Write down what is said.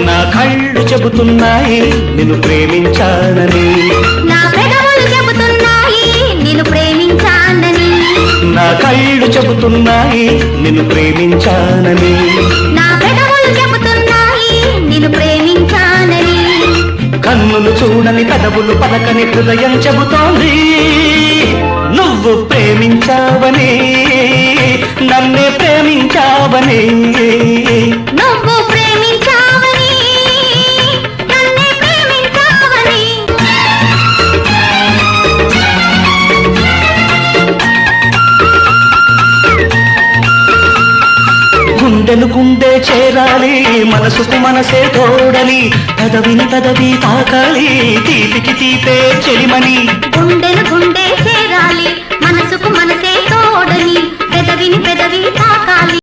నా కళ్ళు చెబుతున్నాయి నిన్ను ప్రేమించానని, నా పెదవులు చెబుతున్నాయి నిన్ను ప్రేమించానని, నా కళ్ళు చెబుతున్నాయి నిన్ను ప్రేమించానని, నా పెదవులు చెబుతున్నాయి నిన్ను ప్రేమించానని, కన్నులు చూడని పెదవులు పలకని హృదయం చెబుతోంది నువ్వు ప్రేమించావని, నన్నే ప్రేమించావని. నువ్వు ప్రేమించావని, నన్నే ప్రేమించావని. గుండెను గుండె చేరాలి, మనసుకు మనసే తోడని, పెదవిని పెదవి తాకాలి, తీపికి తీపే చెలిమని. గుండెను గుండె చేరాలి, మనసుకు మనసే తోడని, పెదవిని పెదవి తాకాలి.